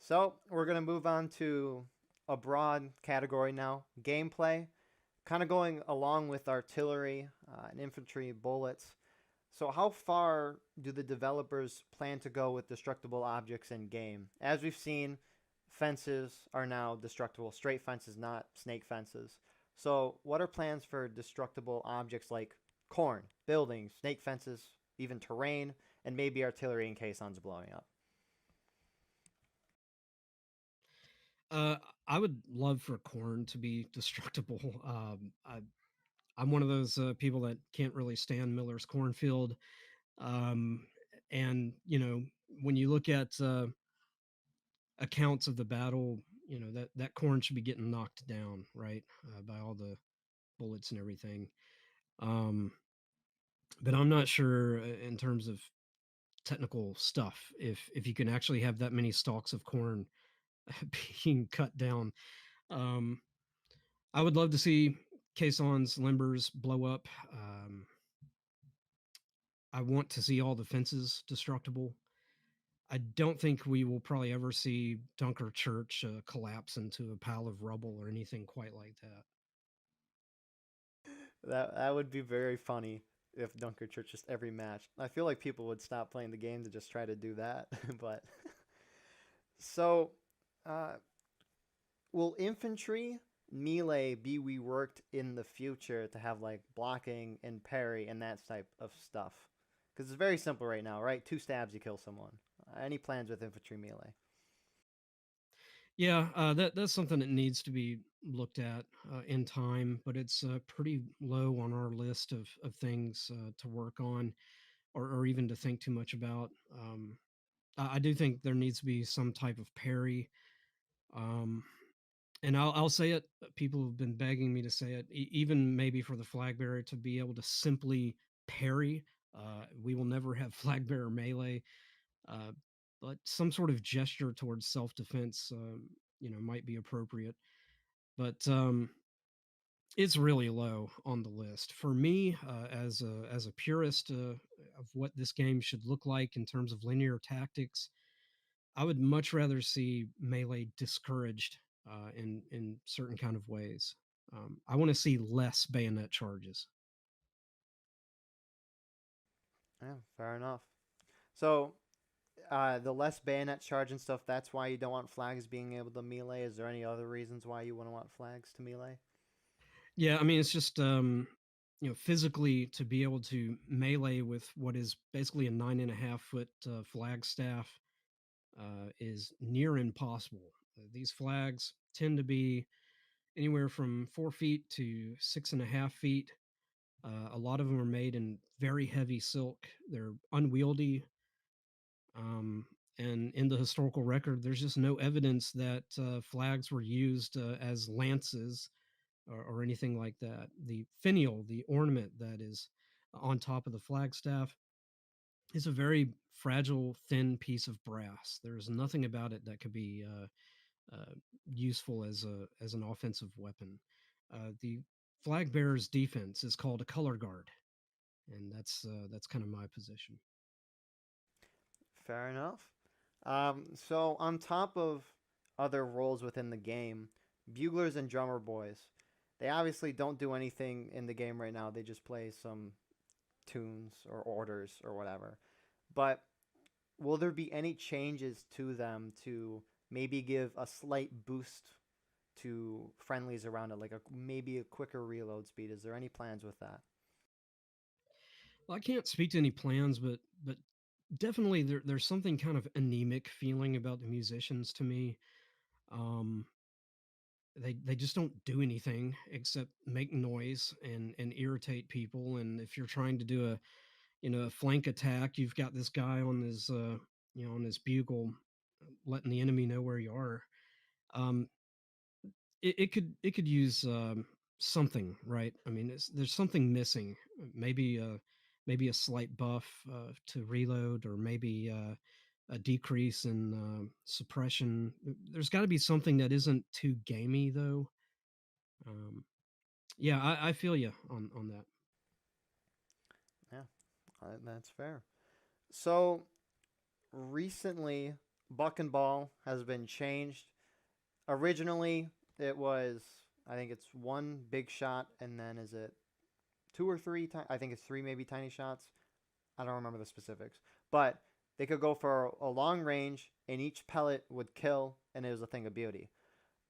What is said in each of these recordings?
So we're going to move on to a broad category now gameplay, kind of going along with artillery and infantry bullets. So, how far do the developers plan to go with destructible objects in game? As we've seen, fences are now destructible, straight fences, not snake fences. So, what are plans for destructible objects like corn, buildings, snake fences, even terrain, and maybe artillery in case one's blowing up? Uh, I would love for corn to be destructible. I'm one of those people that can't really stand Miller's cornfield. Um, and when you look at accounts of the battle, that corn should be getting knocked down, right, by all the bullets and everything. Um, but I'm not sure in terms of technical stuff if you can actually have that many stalks of corn being cut down. Um, I would love to see caissons, limbers blow up. I want to see all the fences destructible. I don't think we will probably ever see Dunker Church collapse into a pile of rubble or anything quite like that. That would be very funny if Dunker Church just every match. I feel like people would stop playing the game to just try to do that. But so, uh, will infantry melee be reworked in the future to have like blocking and parry and that type of stuff? Because it's very simple right now, right? Two stabs, you kill someone. Any plans with infantry melee? Yeah, that's something that needs to be looked at in time, but it's pretty low on our list of things to work on or even to think too much about. I do think there needs to be some type of parry. Um, and I'll say it. People have been begging me to say it, even maybe for the flag bearer to be able to simply parry. We will never have flag bearer melee, uh, but some sort of gesture towards self defense, might be appropriate. But it's really low on the list for me as a purist of what this game should look like in terms of linear tactics. I would much rather see melee discouraged in certain kind of ways. I want to see less bayonet charges. Yeah, fair enough. So, the less bayonet charge and stuff, that's why you don't want flags being able to melee. Is there any other reasons why you wouldn't want flags to melee? Yeah, I mean it's just physically to be able to melee with what is basically a 9.5 foot flag staff is near impossible. These flags tend to be anywhere from 4 feet to 6.5 feet. A lot of them are made in very heavy silk. They're unwieldy. Um, and in the historical record, there's just no evidence that flags were used as lances or anything like that. The finial, the ornament that is on top of the flagstaff, is a very fragile, thin piece of brass. There's nothing about it that could be useful as an offensive weapon. The flag bearer's defense is called a color guard, and that's kind of my position. Fair enough. So on top of other roles within the game, buglers and drummer boys, they obviously don't do anything in the game right now. They just play some tunes or orders or whatever. But will there be any changes to them to maybe give a slight boost to friendlies around it, like maybe a quicker reload speed? Is there any plans with that? Well, I can't speak to any plans, but definitely there's something kind of anemic feeling about the musicians to me. Um, they just don't do anything except make noise and irritate people. And if you're trying to do a flank attack, you've got this guy on his bugle letting the enemy know where you are. Um, it could use something, right? I mean, there's something missing. Maybe a slight buff to reload, or maybe a decrease in suppression. There's got to be something that isn't too gamey, though. Um, yeah, I feel you on that. Yeah, that's fair. So recently, buck and ball has been changed. Originally, it was, I think it's one big shot, and then is it two or three? I think it's three, maybe tiny shots. I don't remember the specifics, but they could go for a long range, and each pellet would kill, and it was a thing of beauty.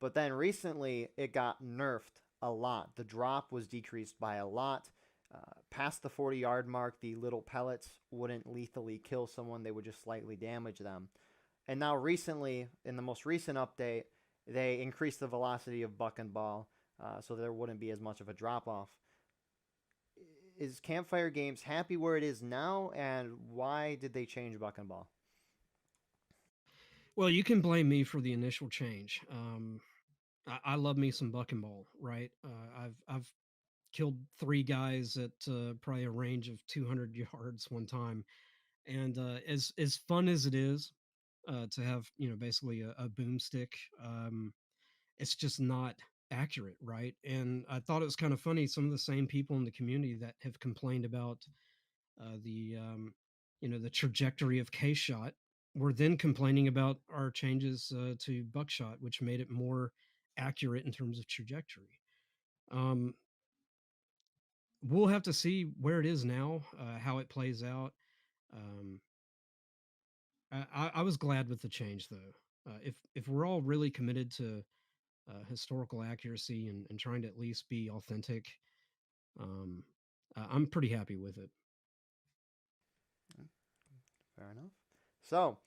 But then recently, it got nerfed a lot. The drop was decreased by a lot. Past the 40-yard mark, the little pellets wouldn't lethally kill someone, they would just slightly damage them. And now, recently, in the most recent update, they increased the velocity of buck and ball, so there wouldn't be as much of a drop off. Is Campfire Games happy where it is now, and why did they change buck and ball? Well, you can blame me for the initial change. I love me some buck and ball, right? I've killed three guys at probably a range of 200 yards one time, and as fun as it is to have, basically a boomstick, it's just not accurate, right? And I thought it was kind of funny. Some of the same people in the community that have complained about the the trajectory of K shot were then complaining about our changes to buckshot, which made it more accurate in terms of trajectory. Um, we'll have to see where it is now, how it plays out. Um, I was glad with the change, though. If we're all really committed to historical accuracy and trying to at least be authentic, um, I'm pretty happy with it. Fair enough. So,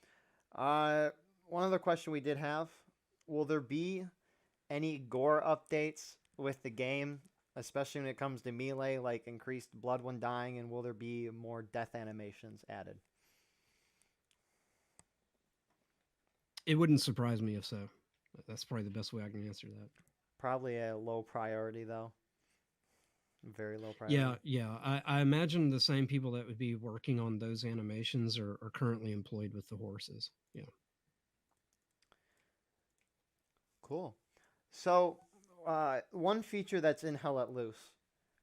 uh, one other question we did have: will there be any gore updates with the game, especially when it comes to melee, like increased blood when dying, and will there be more death animations added? It wouldn't surprise me if so. That's probably the best way I can answer that. Probably a low priority though, very low Yeah, priority. yeah. I imagine the same people that would be working on those animations are currently employed with the horses. Yeah. Cool. So, one feature that's in Hell Let Loose,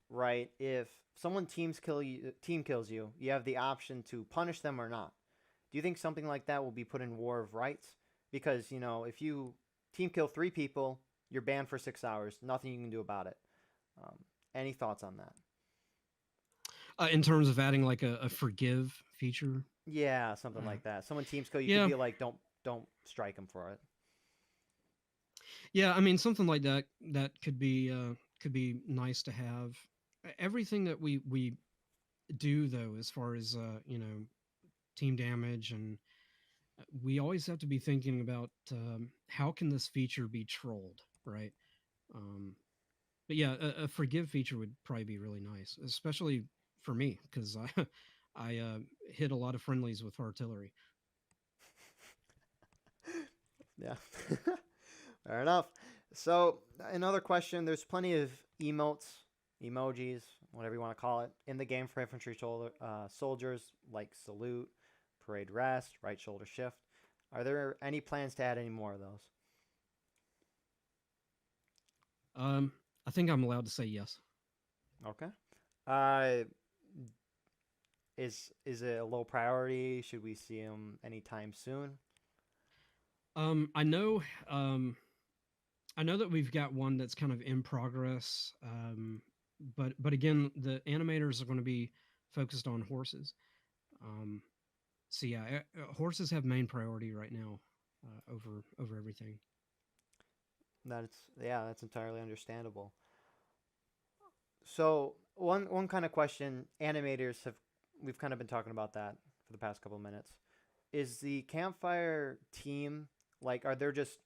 right? If someone team kills you, you have the option to punish them or not. Do you think something like that will be put in War of Rights? Because if you team kill three people, you're banned for 6 hours. Nothing you can do about it. Um, any thoughts on that? In terms of adding like a forgive feature. Yeah, something Uh, like that. Someone teams kill you, could yeah, be like, don't strike them for it. yeah. I mean, something like that could be nice to have. Everything that we do though, as far as team damage, and we always have to be thinking about how can this feature be trolled, right? Um, but yeah, a forgive feature would probably be really nice, especially for me because I I hit a lot of friendlies with artillery. Yeah. Fair enough. So, another question, there's plenty of emotes, emojis, whatever you want to call it, in the game for soldiers, like salute, parade rest, right shoulder shift. Are there any plans to add any more of those? Um, I think I'm allowed to say yes. Okay. Uh, is it a low priority? Should we see them anytime soon? Um, I know um, I know that we've got one that's kind of in progress. But again, the animators are going to be focused on horses. Um, so yeah, horses have main priority right now over everything. That's entirely understandable. So one kind of question animators have we've kind of been talking about that for the past couple of minutes. Is the campfire team like are there just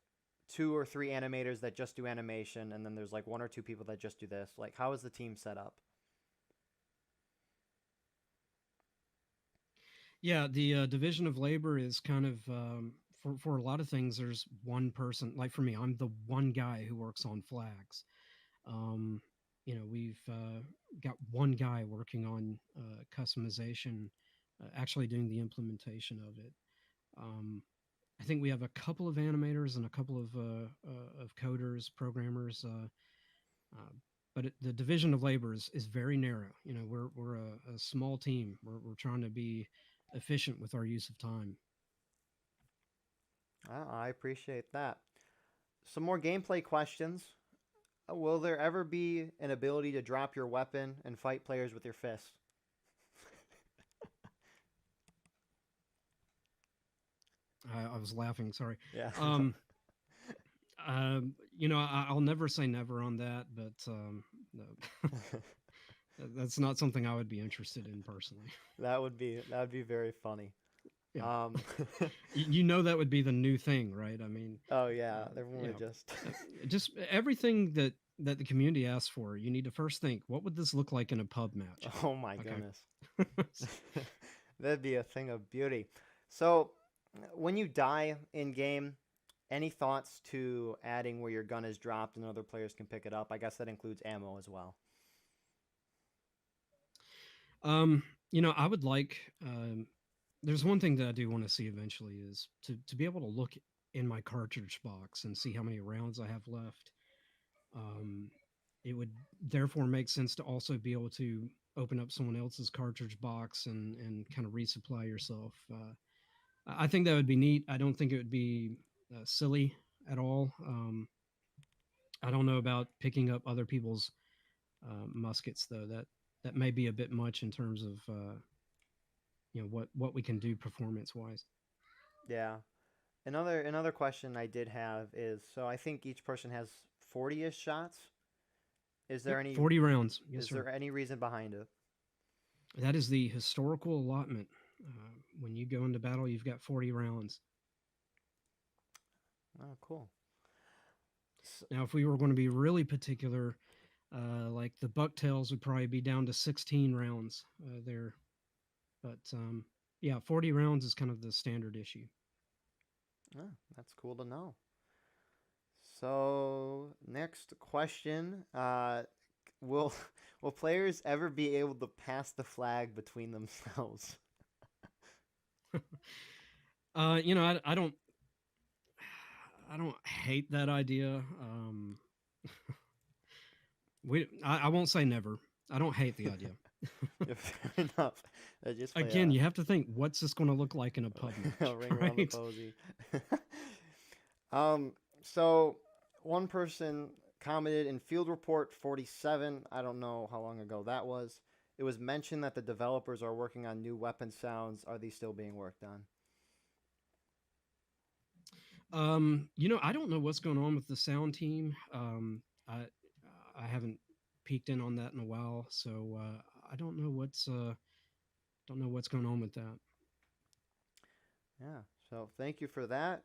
two or three animators that just do animation and then there's like one or two people that just do this? Like how is the team set up? Yeah, the division of labor is kind of for a lot of things. There's one person. Like for me, I'm the one guy who works on flags. Um, we've got one guy working on customization, actually doing the implementation of it. Um, I think we have a couple of animators and a couple of coders, programmers. Uh, but the division of labor is very narrow. We're a small team. We're trying to be efficient with our use of time. I appreciate that. Some more gameplay questions. Will there ever be an ability to drop your weapon and fight players with your fists? I was laughing. Sorry. Yeah. Um, I'll never say never on that, but no, that's not something I would be interested in personally. that would be very funny. Yeah, Um, that would be the new thing, right? I mean, oh yeah, um, everyone you would know, just. uh, just everything that the community asks for. You need to first think, what would this look like in a pub match? Oh my Okay. goodness. That'd be a thing of beauty. So, when you die in game, any thoughts to adding where your gun is dropped and other players can pick it up? I guess that includes ammo as well. um, I would like. There's one thing that I do want to see eventually is to be able to look in my cartridge box and see how many rounds I have left. Um, it would therefore make sense to also be able to open up someone else's cartridge box and kind of resupply yourself. I think that would be neat. I don't think it would be silly at all. I don't know about picking up other people's muskets though. That may be a bit much in terms of what we can do performance wise. Yeah. Another question I did have is so I think each person has 40ish shots. Is there Yep, any 40 rounds. Yes, is sir. there any reason behind it? That is the historical allotment. When you go into battle, you've got 40 rounds. Oh, cool. S Now, if we were going to be really particular, like the bucktails would probably be down to 16 rounds there. But yeah, 40 rounds is kind of the standard issue. oh, that's cool to know. So, next question. Will will players ever be able to pass the flag between themselves? I don't. I don't hate that idea. I won't say never. I don't hate the idea. Yeah, fair enough. Just play Again, you have to think, what's this going to look like in a pub a match, ring around the right? posy. um, so one person commented in Field Report 47. I don't know how long ago that was. It was mentioned that the developers are working on new weapon sounds. Are these still being worked on? I don't know what's going on with the sound team. I haven't peeked in on that in a while, so I don't know what's going on with that. Yeah. So thank you for that.